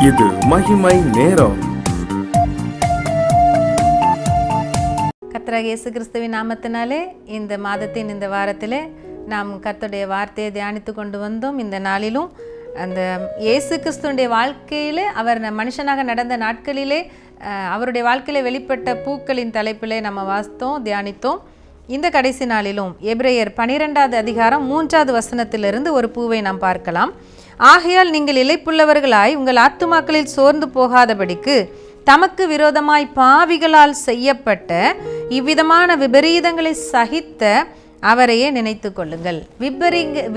இது மகிமை நேரம். கர்த்தராகிய இயேசு கிறிஸ்துவின் நாமத்தினாலே இந்த மாதத்தின் இந்த வாரத்திலே நாம் கர்த்தருடைய வார்த்தையை தியானித்து கொண்டு வந்தோம். இந்த நாளிலும் அந்த இயேசு கிறிஸ்துவனுடைய வாழ்க்கையிலே அவர் மனுஷனாக நடந்த நாட்களிலே அவருடைய வாழ்க்கையிலே வெளிப்பட்ட பூக்களின் தலைப்பிலே நம்ம வாசித்தோம், தியானித்தோம். இந்த கடைசி நாளிலும் எபிரேயர் 12வது அதிகாரம் 3வது வசனத்திலிருந்து ஒரு பூவை நாம் பார்க்கலாம். ஆகையால் நீங்கள் இளைப்புள்ளவர்களாய் உங்கள் ஆத்துமாக்களில் சோர்ந்து போகாதபடிக்கு தமக்கு விரோதமாய் பாவிகளால் செய்யப்பட்ட இவ்விதமான விபரீதங்களை சகித்த அவரையே நினைத்து கொள்ளுங்கள்.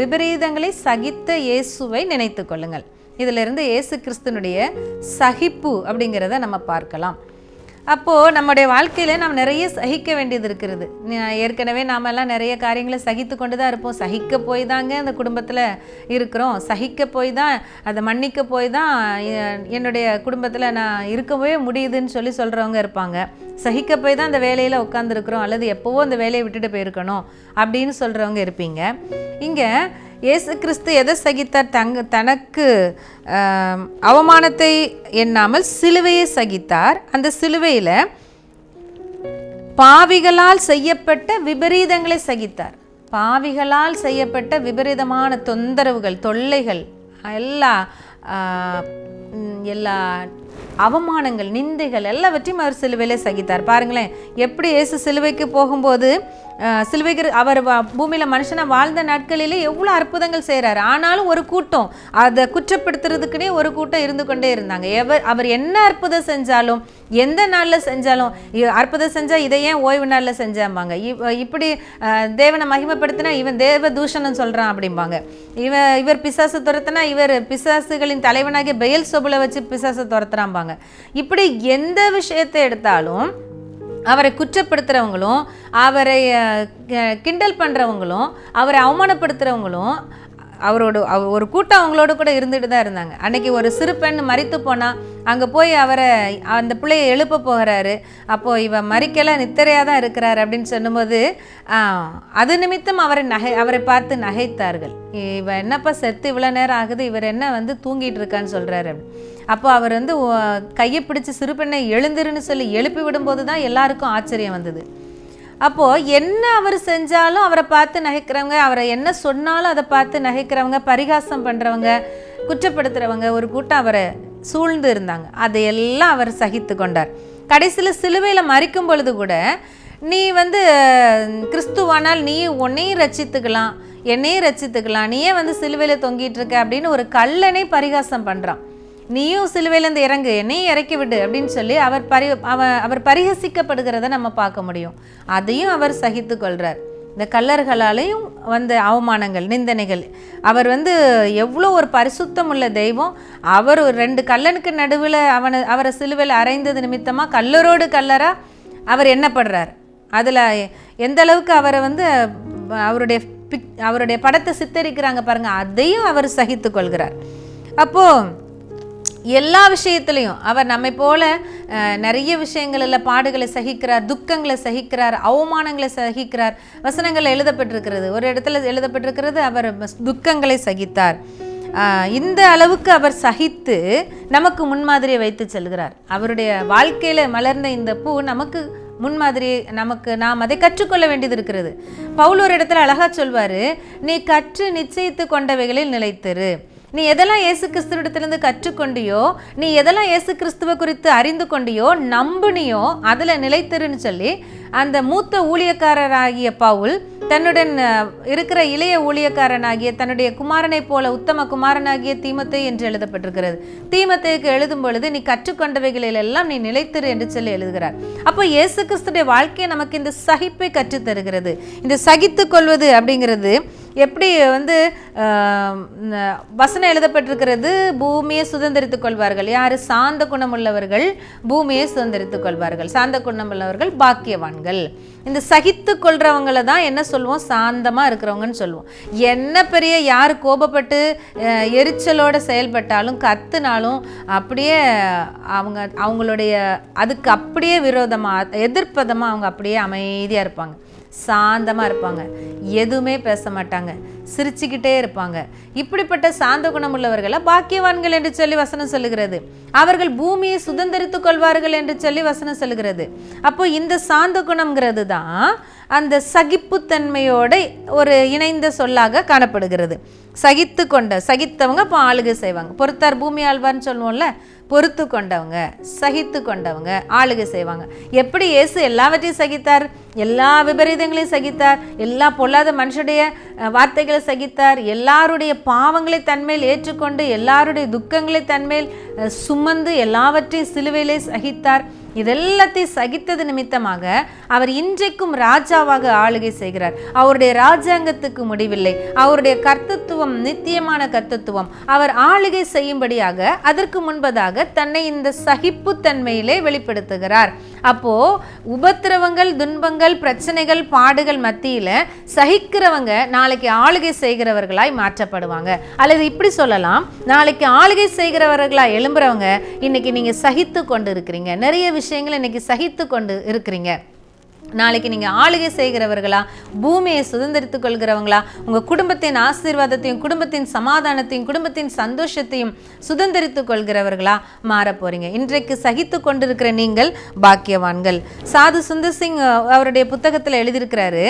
விபரீதங்களை சகித்த இயேசுவை நினைத்து கொள்ளுங்கள். இதிலிருந்து இயேசு கிறிஸ்துனுடைய சகிப்பு அப்படிங்கிறத நம்ம பார்க்கலாம். அப்போது நம்முடைய வாழ்க்கையில் நாம் நிறைய சகிக்க வேண்டியது இருக்கிறது. ஏற்கனவே நாமெல்லாம் நிறைய காரியங்களை சகித்து கொண்டு தான் இருப்போம். சகிக்க போய் தாங்க அந்த குடும்பத்தில் இருக்கிறோம், சகிக்க போய் தான் அதை மன்னிக்க போய் தான் என்னுடைய குடும்பத்தில் நான் இருக்கவே முடியுதுன்னு சொல்கிறவங்க இருப்பாங்க. சகிக்க போய் தான் அந்த வேலையில் உட்காந்துருக்குறோம், அல்லது எப்போவோ அந்த வேலையை விட்டுட்டு போயிருக்கணும் அப்படின்னு சொல்கிறவங்க இருப்பீங்க. இங்கே இயேசு கிறிஸ்து எதை சகித்தார்? தனக்கு அவமானத்தை எண்ணாமல் சிலுவையை சகித்தார். அந்த சிலுவையில் பாவிகளால் செய்யப்பட்ட விபரீதங்களை சகித்தார். பாவிகளால் செய்யப்பட்ட விபரீதமான தொந்தரவுகள், தொல்லைகள், எல்லா அவமானங்கள், நிந்தைகள் எல்லாவற்றையும் அவர் சிலுவையிலே சகித்தார். பாருங்களேன், எப்படி இயேசு சிலுவைக்கு போகும்போது சிலுவைக்கு அவர் பூமியில் மனுஷனாக வாழ்ந்த நாட்களிலே எவ்வளோ அற்புதங்கள் செய்கிறாரு. ஆனாலும் ஒரு கூட்டம் அதை குற்றப்படுத்துறதுக்குனே ஒரு கூட்டம் இருந்து கொண்டே இருந்தாங்க. அவர் என்ன அற்புதம் செஞ்சாலும், எந்த நாளில் செஞ்சாலும், அற்புதம் செஞ்சால் இதை ஏன் ஓய்வு நாளில் செஞ்சாம்பாங்க, இப்படி தேவனை மகிமைப்படுத்தினா இவன் தேவ தூஷணம் சொல்கிறான் அப்படிம்பாங்க. இவர் பிசாசு துரத்தினா இவர் பிசாசுகளின் தலைவனாகிய பெயல்செபூலை வச்சு பிசாசை துரத்துறாம்பாங்க. இப்படி எந்த விஷயத்தை எடுத்தாலும் அவரை குற்றப்படுத்துகிறவங்களும், அவரை கிண்டல் பண்ணுறவங்களும், அவரை அவமானப்படுத்துகிறவங்களும் ஒரு கூட்டம் அவங்களோட கூட இருந்துட்டு தான் இருந்தாங்க. அன்றைக்கி ஒரு சிறு பெண் மரித்து போனால் அங்கே போய் அந்த பிள்ளையை எழுப்ப போகிறாரு. அப்போது இவன் மறிக்கலை, நித்திரையாக தான் இருக்கிறார் அப்படின்னு சொல்லும்போது அது நிமித்தம் அவரை பார்த்து நகைத்தார்கள். இவன் என்னப்பா செத்து இவ்வளோ நேரம் ஆகுது, இவர் என்ன தூங்கிட்டு இருக்கான்னு சொல்கிறாரு. அப்போ அவர் கையை பிடிச்சி சிறு பெண்ணை எழுந்துருன்னு சொல்லி எழுப்பி விடும்போது தான் எல்லாருக்கும் ஆச்சரியம் வந்தது. அப்போது என்ன அவர் செஞ்சாலும் அவரை பார்த்து நகைக்கிறவங்க, அவரை என்ன சொன்னாலும் அதை பார்த்து நகைக்கிறவங்க, பரிகாசம் பண்ணுறவங்க, குற்றப்படுத்துகிறவங்க ஒரு கூட்டம் அவரை சூழ்ந்து இருந்தாங்க. அதையெல்லாம் அவர் சகித்து கொண்டார். கடைசியில் சிலுவையில் மறிக்கும் பொழுது கூட, நீ கிறிஸ்துவானால் நீ உன்னையும் ரட்சித்துக்கலாம், என்னையும் ரட்சித்துக்கலாம், நீயே சிலுவையில் தொங்கிட்டு இருக்க அப்படின்னு ஒரு கள்ளனை பரிகாசம் பண்ணுறான். நீயும் சிலுவையிலேருந்து இறங்கு, என்னையும் இறக்கி விடு அப்படின்னு சொல்லி அவர் பரிகசிக்கப்படுகிறத நம்ம பார்க்க முடியும். அதையும் அவர் சகித்து கொள்கிறார். இந்த கள்ளர்களாலேயும் அவமானங்கள், நிந்தனைகள். அவர் எவ்வளோ ஒரு பரிசுத்தம் உள்ள தெய்வம். அவர் 2 கல்லனுக்கு நடுவில் அவரை சிலுவையில் அறைந்தது நிமித்தமாக கல்லரோடு கல்லராக அவர் எண்ணப்படுறார். அதில் எந்த அளவுக்கு அவரை அவருடைய படத்தை சித்தரிக்கிறாங்க பாருங்கள், அதையும் அவர் சகித்து கொள்கிறார். அப்போது எல்லா விஷயத்துலையும் அவர் நம்மை போல நிறைய விஷயங்களில் பாடுகளை சகிக்கிறார், துக்கங்களை சகிக்கிறார், அவமானங்களை சகிக்கிறார். வசனங்கள் எழுதப்பட்டிருக்கிறது, ஒரு இடத்துல எழுதப்பட்டிருக்கிறது அவர் துக்கங்களை சகித்தார். இந்த அளவுக்கு அவர் சகித்து நமக்கு முன்மாதிரியை வைத்து செல்கிறார். அவருடைய வாழ்க்கையில் மலர்ந்த இந்த பூ நமக்கு முன்மாதிரி, நாம் அதை கற்றுக்கொள்ள வேண்டியது இருக்கிறது. பவுல் ஒரு இடத்துல அழகா சொல்வார், நீ கற்று நிச்சயித்து கொண்டவைகளில் நிலைத்திரு. நீ எதெல்லாம் இயேசு கிறிஸ்துவிடத்திலிருந்து கற்றுக்கொண்டியோ, நீ எதெல்லாம் இயேசு கிறிஸ்துவை குறித்து அறிந்து கொண்டியோ, நம்புனியோ, அதில் நிலைத்திருன்னு சொல்லி அந்த மூத்த ஊழியக்காரராகிய பவுல் தன்னுடன் இருக்கிற இளைய ஊழியக்காரனாகிய தன்னுடைய குமாரனை போல உத்தம குமாரனாகிய தீமோத்தேயு என்று எழுதப்பட்டிருக்கிறது. தீமோத்தேயுக்கு எழுதும் பொழுது நீ கற்றுக்கொண்டவைகளில் எல்லாம் நீ நிலைத்திரு என்று சொல்லி எழுதுகிறார். அப்போ இயேசு கிறிஸ்துடைய வாழ்க்கையை நமக்கு இந்த சகிப்பை கற்றுத்தருகிறது. இந்த சகித்து கொள்வது அப்படிங்கிறது எப்படி வசனம் எழுதப்பட்டிருக்கிறது, பூமியை சுதந்திரித்துக் கொள்வார்கள். யார்? சாந்த குணமுள்ளவர்கள் பூமியை சுதந்திரித்துக் கொள்வார்கள், சாந்த குணமுள்ளவர்கள் பாக்கியவான்கள். இந்த சகித்து கொள்றவங்களை தான் என்ன சொல்லுவோம்? சாந்தமாக இருக்கிறவங்கன்னு சொல்லுவோம். என்ன பெரிய யார் கோபப்பட்டு எரிச்சலோடு செயல்பட்டாலும், கத்துனாலும் அப்படியே அவங்களுடைய அதுக்கு அப்படியே விரோதமாக, எதிர்ப்பதமாக அவங்க அப்படியே அமைதியாக இருப்பாங்க. சாந்தமாக இருப்பாங்க, எதுவுமே பேச மாட்டாங்க, சிரிச்சுக்கிட்டே இருப்பாங்க. இப்படிப்பட்ட சாந்த குணம் உள்ளவர்களை பாக்கியவான்கள் என்று சொல்லி வசனம் சொல்லுகிறது. அவர்கள் பூமியை சுதந்திரித்துக் கொள்வார்கள் என்று சொல்லி வசனம் சொல்லுகிறது. அப்போ இந்த சாந்த குணம்ங்கிறது தான் அந்த சகிப்புத்தன்மையோட ஒரு இணைந்த சொல்லாக காணப்படுகிறது. சகித்தவங்க இப்போ ஆளுகை செய்வாங்க. பொறுத்தார் பூமி ஆழ்வார்னு சொல்லுவோம்ல, பொறுத்து கொண்டவங்க, சகித்து கொண்டவங்க, ஆளுகை செய்வாங்க. எப்படி இயேசு எல்லாவற்றையும் சகித்தார், எல்லா விபரீதங்களையும் சகித்தார், எல்லா பொல்லாத மனுஷனுடைய வார்த்தைகளை சகித்தார், எல்லாருடைய பாவங்களை தன்மேல் ஏற்றுக்கொண்டு எல்லாருடைய துக்கங்களை தன்மேல் சுமந்து எல்லாவற்றையும் சிலுவையிலே சகித்தார். இதெல்லாத்தையும் சகித்தது நிமித்தமாக அவர் இன்றைக்கும் ராஜாவாக ஆளுகை செய்கிறார். அவருடைய ராஜாங்கத்துக்கு முடிவில்லை. அவருடைய கர்த்தத்துவம் நித்தியமான கர்த்தத்துவம். அவர் ஆளுகை செய்யும்படியாக அதற்கு முன்பதாக தன்னை இந்த சகிப்புத்தன்மையிலே வெளிப்படுத்துகிறார். அப்போ உபத்திரவங்கள், துன்பங்கள், பிரச்சனைகள், பாடுகள் மத்தியில சகிக்கிறவங்க நாளைக்கு ஆளுகை செய்கிறவர்களாய் மாற்றப்படுவாங்க. அல்லது இப்படி சொல்லலாம், நாளைக்கு ஆளுகை செய்கிறவர்களாய் எழும்புறவங்க இன்னைக்கு நீங்க சகித்து கொண்டு இருக்கிறீங்க. நிறைய விஷயங்களை இன்னைக்கு சகித்து கொண்டு இருக்கிறீங்க. நாளைக்கு நீங்கள் ஆளுகை செய்கிறவர்களா, பூமியை சுதந்திரித்துக் கொள்கிறவங்களா, உங்கள் குடும்பத்தின் ஆசீர்வாதத்தையும் குடும்பத்தின் சமாதானத்தையும் குடும்பத்தின் சந்தோஷத்தையும் சுதந்திரித்துக் கொள்கிறவர்களா மாற போறீங்க. இன்றைக்கு சகித்து கொண்டிருக்கிற நீங்கள் பாக்கியவான்கள். சாது சுந்தர் சிங் அவருடைய புத்தகத்தில் எழுதியிருக்கிறாரு,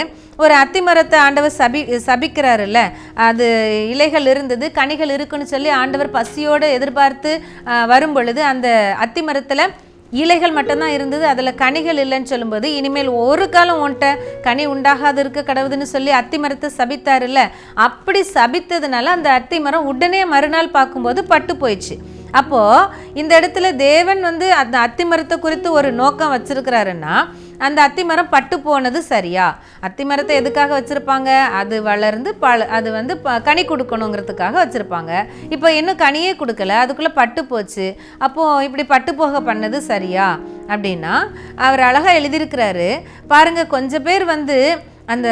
ஒரு அத்திமரத்தை ஆண்டவர் சபிக்கிறாருல்ல, அது இலைகள் இருந்தது, கனிகள் இருக்குன்னு சொல்லி ஆண்டவர் பசியோடு எதிர்பார்த்து வரும் பொழுது அந்த அத்திமரத்தில் இலைகள் மட்டும்தான் இருந்தது, அதில் கனிகள் இல்லைன்னு சொல்லும்போது, இனிமேல் ஒரு காலம் உன்ட்ட கனி உண்டாகாது இருக்க கடவுதுன்னு சொல்லி அத்திமரத்தை சபித்தார் இல்லை. அப்படி சபித்ததுனால அந்த அத்திமரம் உடனே மறுநாள் பார்க்கும்போது பட்டு போயிடுச்சு. அப்போது இந்த இடத்துல தேவன் அந்த அத்திமரத்தை குறித்து ஒரு நோக்கம் வச்சிருக்கிறாருன்னா, அந்த அத்திமரம் பட்டு போனது சரியா? அத்திமரத்தை எதுக்காக வச்சுருப்பாங்க? அது வளர்ந்து அது கனி கொடுக்கணுங்கிறதுக்காக வச்சுருப்பாங்க. இப்போ இன்னும் கனியே கொடுக்கல, அதுக்குள்ளே பட்டு போச்சு. அப்போது இப்படி பட்டு போக பண்ணது சரியா அப்படின்னா, அவர் அழகாக எழுதியிருக்கிறாரு பாருங்கள். கொஞ்சம் பேர் அந்த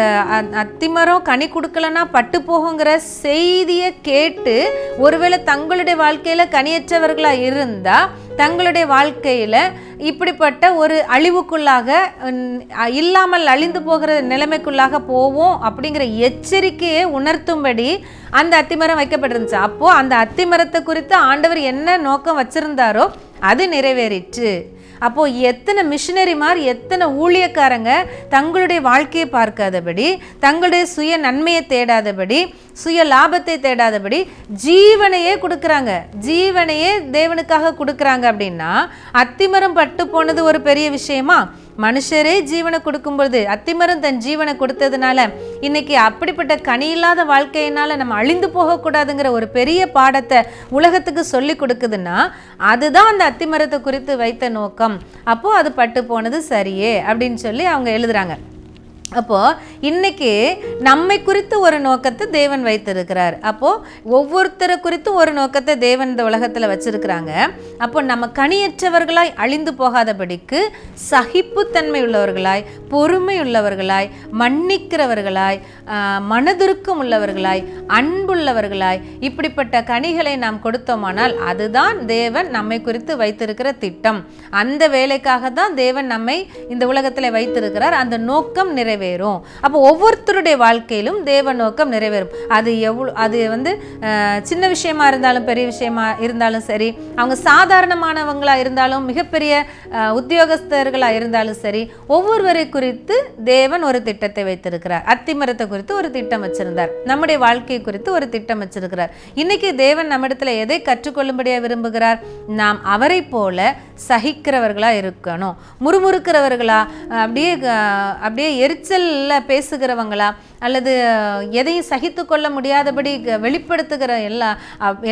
அத்திமரம் கனி கொடுக்கலன்னா பட்டு போகுங்கிற செய்தியை கேட்டு ஒருவேளை தங்களுடைய வாழ்க்கையில் கனியற்றவர்களாக இருந்தால் தங்களுடைய வாழ்க்கையில் இப்படிப்பட்ட ஒரு அழிவுக்குள்ளாக இல்லாமல் அழிந்து போகிற நிலைமைக்குள்ளாக போவோம் அப்படிங்கிற எச்சரிக்கையை உணர்த்தும்படி அந்த அத்திமரம் வைக்கப்பட்டிருந்துச்சு. அப்போது அந்த அத்திமரத்தை குறித்து ஆண்டவர் என்ன நோக்கம் வச்சுருந்தாரோ அது நிறைவேறிற்று. அப்போது எத்தனை மிஷினரிமார், எத்தனை ஊழியக்காரங்க தங்களுடைய வாழ்க்கையை பார்க்காதபடி, தங்களுடைய சுய நன்மையை தேடாதபடி, சுய லாபத்தை தேடாதபடி ஜீவனையே கொடுக்குறாங்க, ஜீவனையே தேவனுக்காக கொடுக்குறாங்க. அப்படின்னா அத்திமரம் பட்டு போனது ஒரு பெரிய விஷயமா? மனுஷரே ஜீவனை கொடுக்கும்பொழுது அத்திமரம் தன் ஜீவனை கொடுத்ததுனால இன்னைக்கு அப்படிப்பட்ட கனி இல்லாத வாழ்க்கையினால நம்ம அழிந்து போகக்கூடாதுங்கிற ஒரு பெரிய பாடத்தை உலகத்துக்கு சொல்லி கொடுக்குதுன்னா அதுதான் அந்த அத்திமரத்தை குறித்து வைத்த நோக்கம். அப்போது அது பட்டு போனது சரியே அப்படின்னு சொல்லி அவங்க எழுதுறாங்க. அப்போது இன்னைக்கு நம்மை குறித்து ஒரு நோக்கத்தை தேவன் வைத்திருக்கிறார். அப்போது ஒவ்வொருத்தரை குறித்து ஒரு நோக்கத்தை தேவன் இந்த உலகத்தில் வச்சிருக்கிறாங்க. அப்போ நம்ம கனியற்றவர்களாய் அழிந்து போகாதபடிக்கு சகிப்புத்தன்மை உள்ளவர்களாய், பொறுமை உள்ளவர்களாய், மன்னிக்கிறவர்களாய், மனதுருக்கம் உள்ளவர்களாய், அன்புள்ளவர்களாய், இப்படிப்பட்ட கனிகளை நாம் கொடுத்தோமானால் அதுதான் தேவன் நம்மை குறித்து வைத்திருக்கிற திட்டம். அந்த வேலைக்காக தான் தேவன் நம்மை இந்த உலகத்தில் வைத்திருக்கிறார். அந்த நோக்கம் நிறைவேறும். அப்போ ஒவ்வொருத்தருடைய வாழ்க்கையிலும் தேவ நோக்கம் நிறைவேறும். அது சின்ன விஷயமா இருந்தாலும் பெரிய விஷயமா இருந்தாலும் சரி, அவங்க சாதாரணமானவங்களா இருந்தாலும் மிகப்பெரிய உத்தியோகஸ்தர்களா இருந்தாலும் சரி, ஒவ்வொருவரை குறித்து தேவன் ஒரு திட்டத்தை வைத்திருக்கிறார். அத்திமரத்தை குறித்து ஒரு திட்டம் வச்சிருந்தார், நம்முடைய வாழ்க்கை குறித்து ஒரு திட்டம் வச்சிருக்கிறார். இன்னைக்கு தேவன் நம்மிடத்துல எதை கற்றுக்கொள்ளும்படியா விரும்புகிறார்? நாம் அவரை போல சகிக்கிறவர்களா இருக்கணும். முறுமுறுக்கிறவர்களா, அப்படியே எரிச்சல்ல பேசுகிறவங்களா, அல்லது எதையும் சகித்து கொள்ள முடியாதபடி வெளிப்படுத்துகிற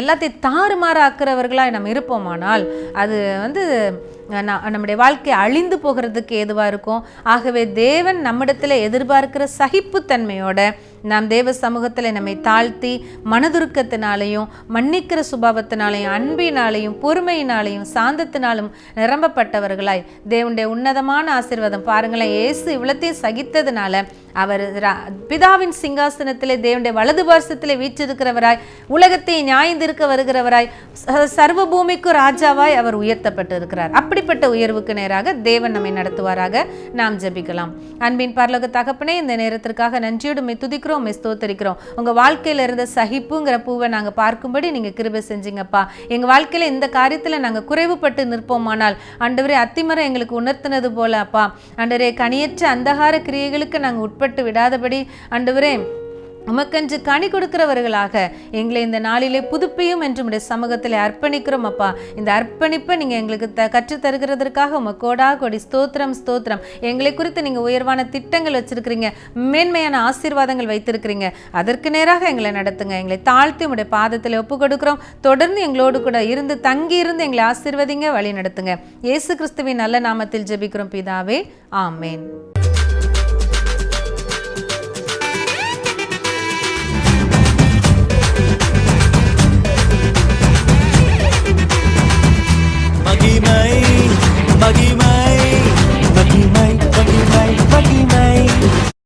எல்லாத்தையும் தாறுமாறாக்குறவர்களாக நம்ம இருப்போமானால் அது நம்முடைய வாழ்க்கை அழிந்து போகிறதுக்கு ஏதுவாக இருக்கும். ஆகவே தேவன் நம்மிடத்தில் எதிர்பார்க்கிற சகிப்புத்தன்மையோட நாம் தேவ சமூகத்தில் நம்மை தாழ்த்தி மனதுருக்கத்தினாலையும் மன்னிக்கிற சுபாவத்தினாலையும் அன்பினாலையும் பொறுமையினாலையும் சாந்தத்தினாலும் நிரம்பப்பட்டவர்களாய் தேவனுடைய உன்னதமான ஆசீர்வாதம் பாருங்களேன். இயேசு இவ்வளத்தையும் சகித்ததுனால அவர் பிதாவின் சிங்காசனத்திலே தேவனுடைய வலது பார்சத்திலே வீற்றிருக்கிறவராய், உலகத்தை நியாயந்திருக்க வருகிறவராய், சர்வ பூமிக்கு ராஜாவாய் அவர் உயர்த்தப்பட்டிருக்கிறார். அப்படிப்பட்ட உயர்வுக்கு நேராக தேவன் நம்மை நடத்துவாராக. நாம் ஜெபிக்கலாம். அன்பின் பரலோக தகப்பனே, இந்த நேரத்திற்காக நன்றியோடு உம்மை துதிக்கிறோம், உம்மை ஸ்தோத்திரிக்கிறோம். உங்க வாழ்க்கையில இருந்த சகிப்புங்கிற பூவை நாங்க பார்க்கும்படி நீங்க கிருபை செஞ்சீங்கப்பா. எங்க வாழ்க்கையில இந்த காரியத்துல நாங்க குறைவுபட்டு நிற்போமானால் ஆண்டவரே, அத்திமரம் எங்களுக்கு உணர்த்தினது போல அப்பா ஆண்டவரே, கனியற்ற அந்தகார கிரியைகளுக்கு நாங்க உட்பட்டு விடாதபடி ஆண்டவரே உமக்கென்று கனி கொடுக்கிறவர்களாக எங்களை இந்த நாளிலே புதுப்பியும் என்று உடைய சமூகத்தில் அர்ப்பணிக்கிறோம் அப்பா. இந்த அர்ப்பணிப்பை நீங்க எங்களுக்கு கற்றுத் தருகிறதற்காக உமக்கோடா கொடி ஸ்தோத்திரம் ஸ்தோத்திரம். எங்களை குறித்து நீங்க உயர்வான திட்டங்கள் வச்சிருக்கிறீங்க, மேன்மையான ஆசீர்வாதங்கள் வைத்திருக்கிறீங்க. அதற்கு நேராக எங்களை நடத்துங்க. எங்களை தாழ்த்தி உடைய பாதத்தில் ஒப்பு கொடுக்கிறோம். தொடர்ந்து எங்களோடு கூட இருந்து தங்கி இருந்து எங்களை ஆசீர்வதிங்க, வழி நடத்துங்க. இயேசு கிறிஸ்துவின் நல்ல நாமத்தில் ஜெபிக்கிறோம் பிதாவே, ஆமேன்.